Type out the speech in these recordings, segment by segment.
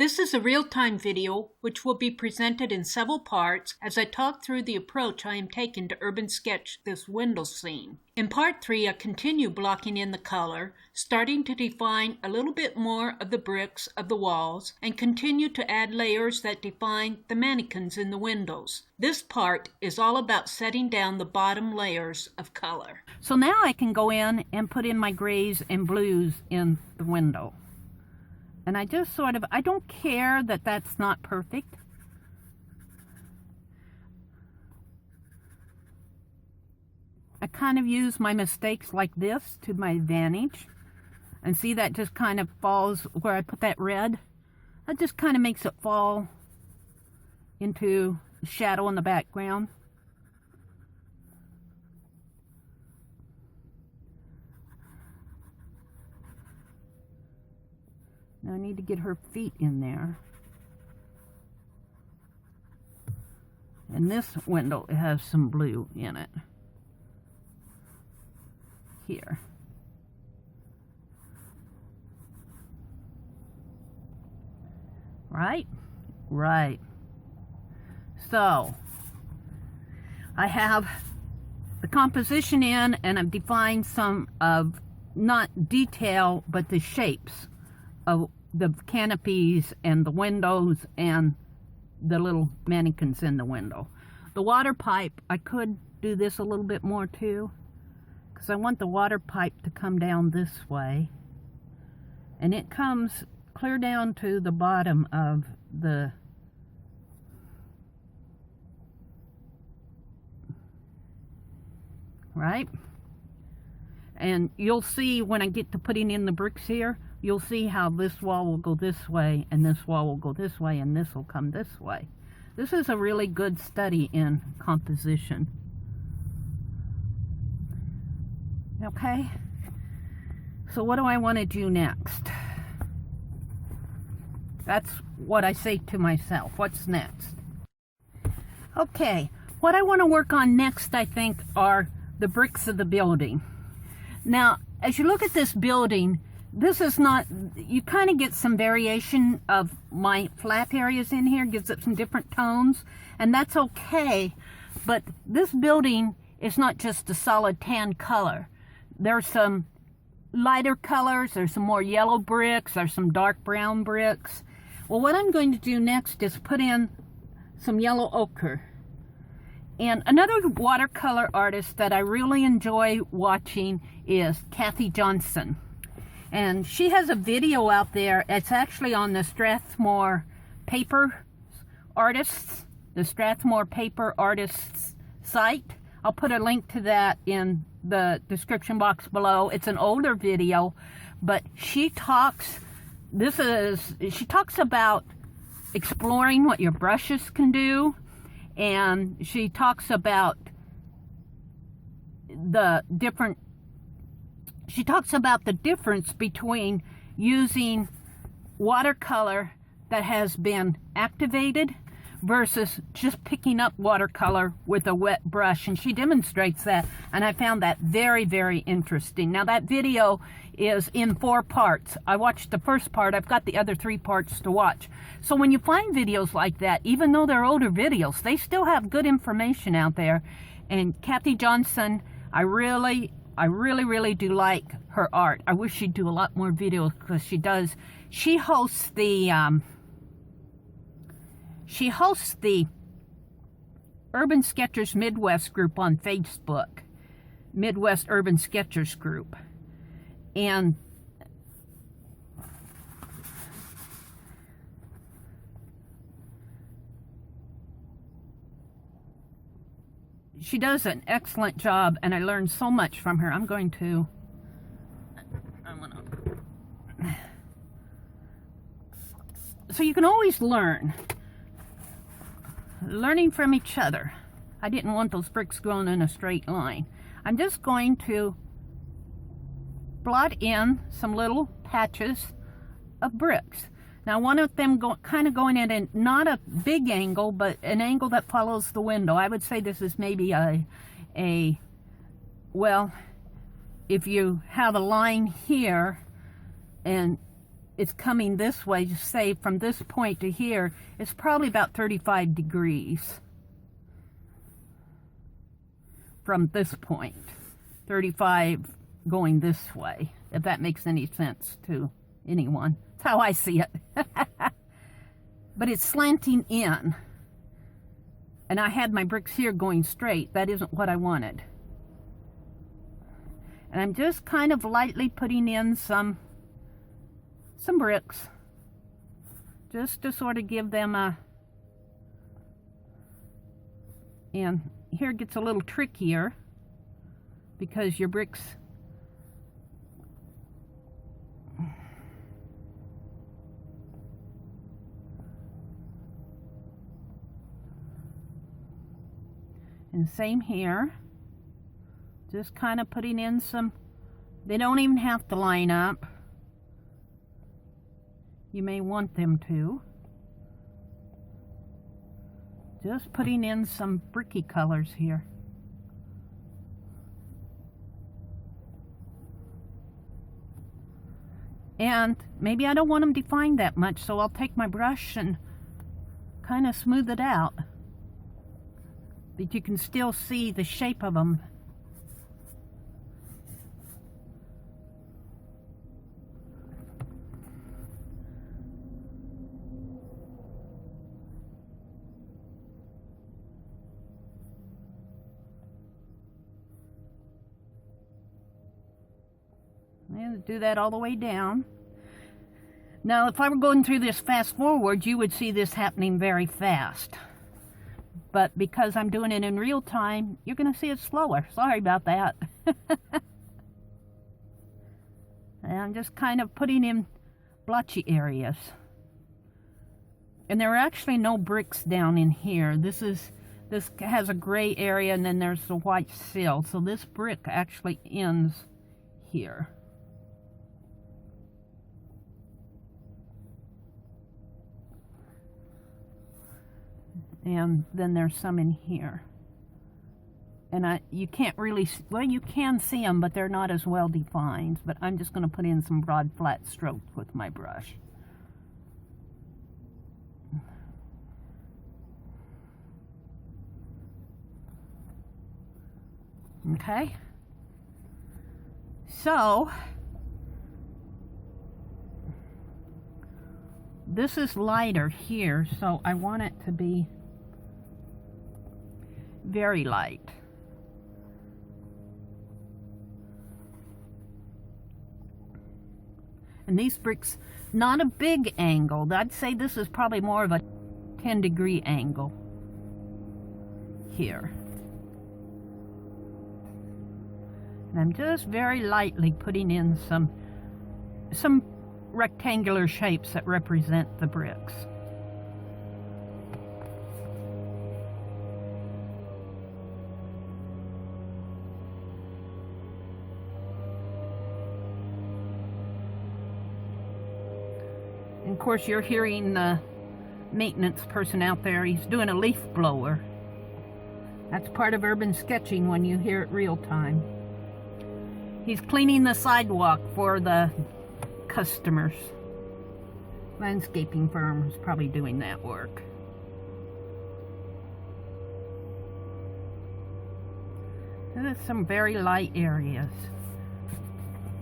This is a real-time video which will be presented in several parts as I talk through the approach I am taking to urban sketch this window scene. In part 3, I continue blocking in the color, starting to define a little bit more of the bricks of the walls, and continue to add layers that define the mannequins in the windows. This part is all about setting down the bottom layers of color. So now I can go in and put in my grays and blues in the window. And I just I don't care that that's not perfect. I kind of use my mistakes like this to my advantage. And see, that just kind of falls where I put that red. That just kind of makes it fall into shadow in the background. Now I need to get her feet in there. And this window has some blue in it. Here. Right? Right. So, I have the composition in, and I've defined some of, not detail, but the shapes of the canopies and the windows and the little mannequins in the window. The water pipe, I could do this a little bit more too, because I want the water pipe to come down this way, and it comes clear down to the bottom of the right. And you'll see when I get to putting in the bricks here, you'll see how this wall will go this way, and this wall will go this way, and this will come this way. This is a really good study in composition. Okay? So what do I want to do next? That's what I say to myself. What's next? Okay, what I want to work on next, I think, are the bricks of the building. Now, as you look at this building, this is not, you kind of get some variation of my flap areas in here, gives it some different tones, and that's okay, but this building is not just a solid tan color. There's some lighter colors, there's some more yellow bricks, there's some dark brown bricks. Well, what I'm going to do next is put in some yellow ochre. And another watercolor artist that I really enjoy watching is Cathy Johnson. And she has a video out there. It's actually on the Strathmore Paper Artists, the Strathmore Paper Artists site. I'll put a link to that in the description box below. It's an older video, but she talks about exploring what your brushes can do, and she talks about the difference between using watercolor that has been activated versus just picking up watercolor with a wet brush, and she demonstrates that, and I found that very, very interesting. Now, that video is in 4 parts. I watched the first part. I've got the other 3 parts to watch. So when you find videos like that, even though they're older videos, they still have good information out there. And Cathy Johnson, I really do like her art. I wish she'd do a lot more videos, because she hosts the Urban Sketchers Midwest group on Facebook, Midwest Urban Sketchers group. And she does an excellent job, and I learned so much from her. So you can always learn. Learning from each other. I didn't want those bricks going in a straight line. I'm just going to blot in some little patches of bricks. Now, one of them kind of going in not a big angle, but an angle that follows the window. I would say this is maybe well, if you have a line here and it's coming this way, say from this point to here, it's probably about 35 degrees from this point. 35 going this way, if that makes any sense to anyone. That's how I see it. But it's slanting in. And I had my bricks here going straight. That isn't what I wanted. And I'm just kind of lightly putting in some bricks, just to sort of give them a, and here it gets a little trickier because your bricks and same here, just kind of putting in some, they don't even have to line up. You may want them to. Just putting in some bricky colors here. And maybe I don't want them defined that much, so I'll take my brush and kind of smooth it out. But you can still see the shape of them. And do that all the way down. Now, if I were going through this fast forward, you would see this happening very fast. But because I'm doing it in real time, you're going to see it slower. Sorry about that. And I'm just kind of putting in blotchy areas. And there are actually no bricks down in here. This has a gray area, and then there's the white sill. So this brick actually ends here. And then there's some in here. And you can't really, well, you can see them, but they're not as well defined. But I'm just going to put in some broad flat strokes with my brush. Okay. So, this is lighter here, so I want it to be very light. And these bricks, not a big angle. I'd say this is probably more of a 10-degree angle here. And I'm just very lightly putting in some rectangular shapes that represent the bricks. And of course, you're hearing the maintenance person out there. He's doing a leaf blower. That's part of urban sketching when you hear it real time. He's cleaning the sidewalk for the customers. Landscaping firm is probably doing that work. And there's some very light areas.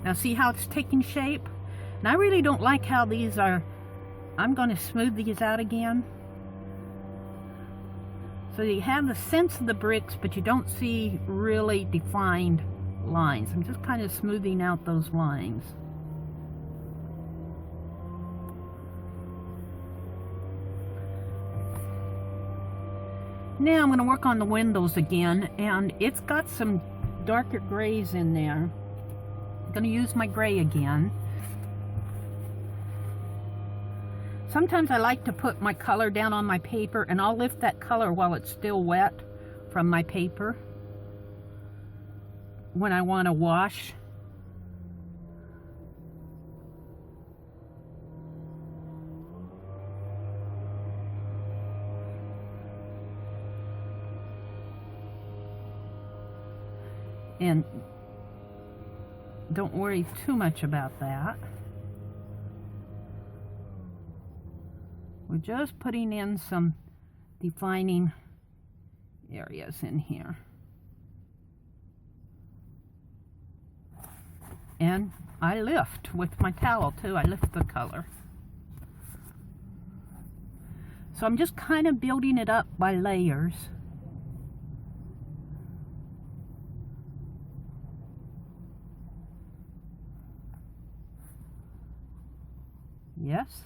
Now see how it's taking shape? And I really don't like how these are. I'm going to smooth these out again. So you have the sense of the bricks, but you don't see really defined lines. I'm just kind of smoothing out those lines. Now I'm going to work on the windows again, and it's got some darker grays in there. I'm going to use my gray again. Sometimes I like to put my color down on my paper, and I'll lift that color while it's still wet from my paper when I want to wash. And don't worry too much about that. We're just putting in some defining areas in here. And I lift with my towel too. I lift the color. So I'm just kind of building it up by layers. Yes.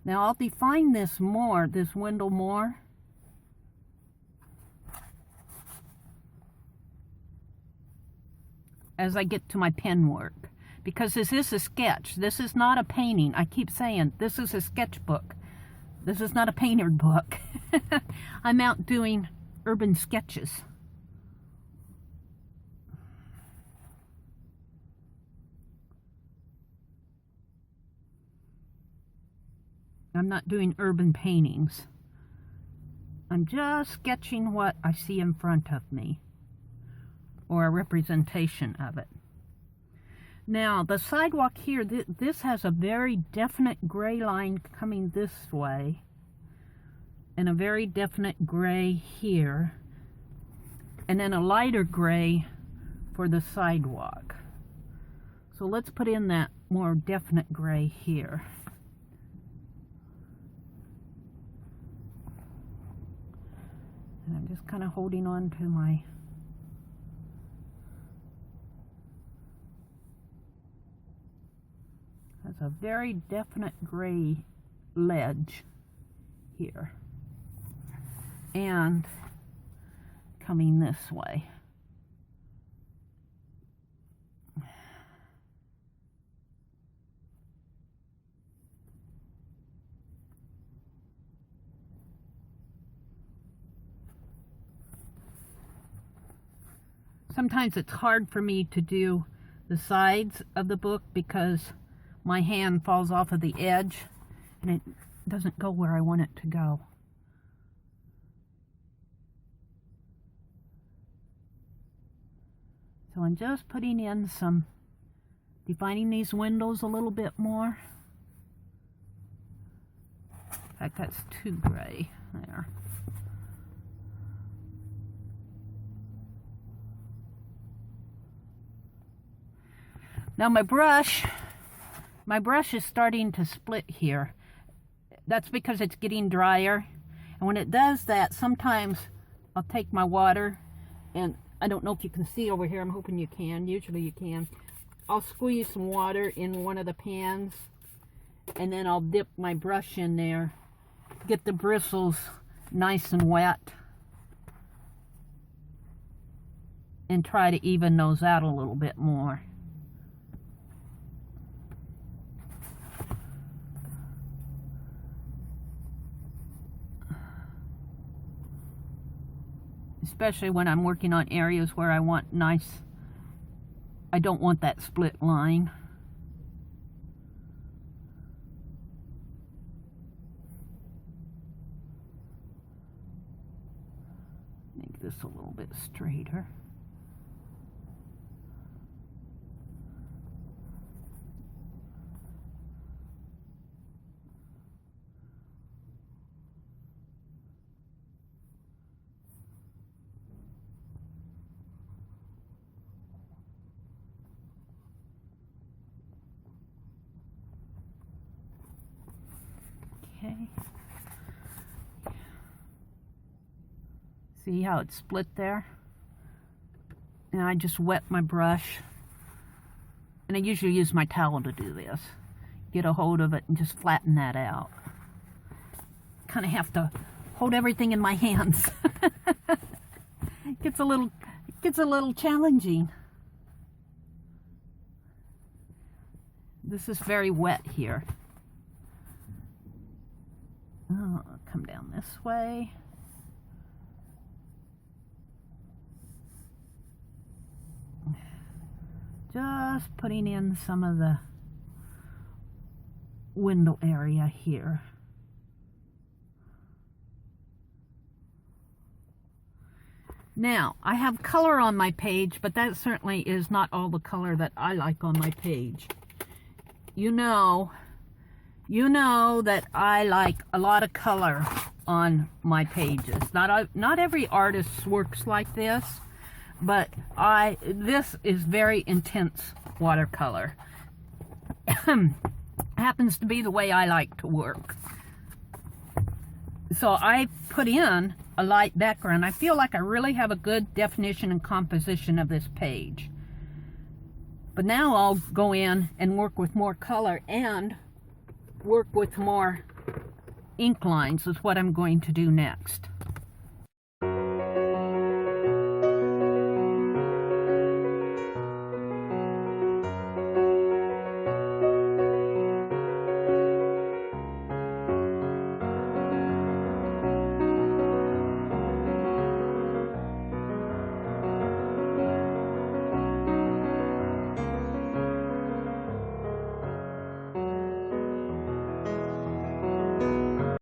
Now I'll define this more, this window more. As I get to my pen work. Because this is a sketch. This is not a painting. I keep saying this is a sketchbook. This is not a painter book. I'm out doing urban sketches. I'm not doing urban paintings. I'm just sketching what I see in front of me, or a representation of it. Now, the sidewalk here, this has a very definite gray line coming this way, and a very definite gray here, and then a lighter gray for the sidewalk. So let's put in that more definite gray here. And I'm just kind of holding on to my That's a very definite gray ledge here. And coming this way. Sometimes it's hard for me to do the sides of the book because my hand falls off of the edge and it doesn't go where I want it to go. So I'm just putting in some, defining these windows a little bit more. In fact, that's too gray there. Now my brush is starting to split here. That's because it's getting drier. And when it does that, sometimes I'll take my water, and I don't know if you can see over here, I'm hoping you can, usually you can. I'll squeeze some water in one of the pans, and then I'll dip my brush in there, get the bristles nice and wet, and try to even those out a little bit more. Especially when I'm working on areas where I want nice, I don't want that split line. Make this a little bit straighter. Okay. See how it's split there? And I just wet my brush. And I usually use my towel to do this. Get a hold of it and just flatten that out. Kind of have to hold everything in my hands. It gets a little challenging. This is very wet here. Oh, come down this way. Just putting in some of the window area here. Now, I have color on my page, but that certainly is not all the color that I like on my page. you know that I like a lot of color on my pages. Not every artist works like this, but this is very intense watercolor. Happens to be the way I like to work. So I put in a light background. I feel like I really have a good definition and composition of this page. But now I'll go in and work with more color and work with more ink lines is what I'm going to do next.